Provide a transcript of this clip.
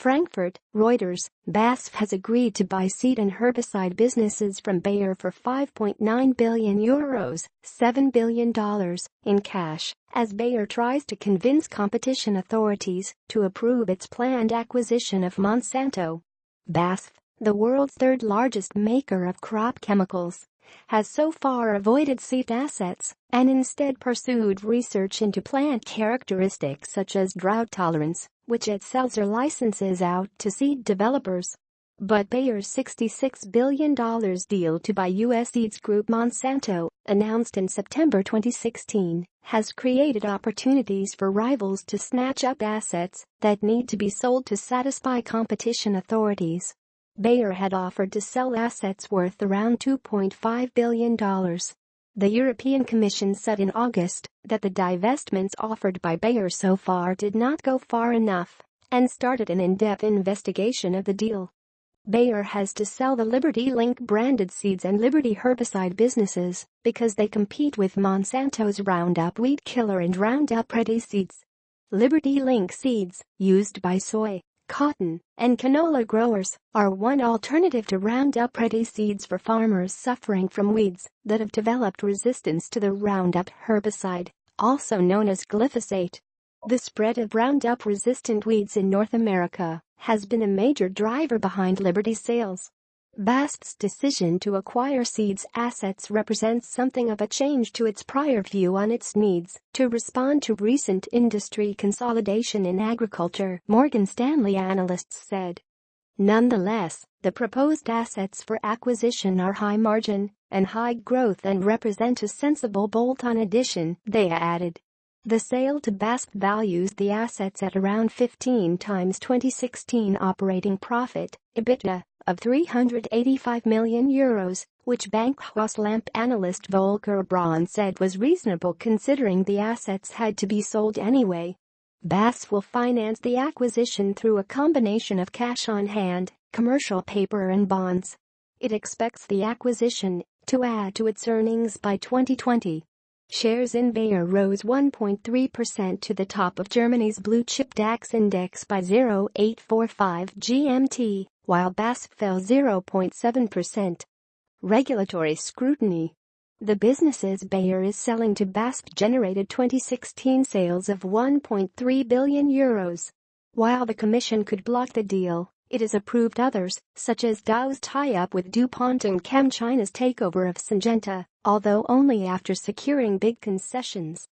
Frankfurt, Reuters, BASF has agreed to buy seed and herbicide businesses from Bayer for €5.9 billion, $7 billion, in cash, as Bayer tries to convince competition authorities to approve its planned acquisition of Monsanto. BASF, the world's third-largest maker of crop chemicals, has so far avoided seed assets and instead pursued research into plant characteristics such as drought tolerance, which it sells or licenses out to seed developers. But Bayer's $66 billion deal to buy U.S. seeds group Monsanto, announced in September 2016, has created opportunities for rivals to snatch up assets that need to be sold to satisfy competition authorities. Bayer had offered to sell assets worth around $2.5 billion. The European Commission said in August that the divestments offered by Bayer so far did not go far enough and started an in-depth investigation of the deal. Bayer has to sell the LibertyLink-branded seeds and Liberty herbicide businesses because they compete with Monsanto's Roundup weed killer and Roundup Ready seeds. LibertyLink seeds, used by soy, cotton, and canola growers, are one alternative to Roundup Ready seeds for farmers suffering from weeds that have developed resistance to the Roundup herbicide, also known as glyphosate. The spread of Roundup-resistant weeds in North America has been a major driver behind Liberty sales. BASF's decision to acquire seeds assets represents something of a change to its prior view on its needs to respond to recent industry consolidation in agriculture, Morgan Stanley analysts said. Nonetheless, the proposed assets for acquisition are high margin and high growth and represent a sensible bolt-on addition, they added. The sale to BASF values the assets at around 15 times 2016 operating profit, EBITDA, of €385 million, which Bankhaus analyst Volker Braun said was reasonable considering the assets had to be sold anyway. BASF will finance the acquisition through a combination of cash on hand, commercial paper and bonds. It expects the acquisition to add to its earnings by 2020. Shares in Bayer rose 1.3% to the top of Germany's blue-chip DAX index by 0.845 GMT, while BASF fell 0.7%. Regulatory scrutiny. The businesses Bayer is selling to BASF generated 2016 sales of €1.3 billion. While the Commission could block the deal, it has approved others, such as Dow's tie-up with DuPont and ChemChina's takeover of Syngenta, although only after securing big concessions.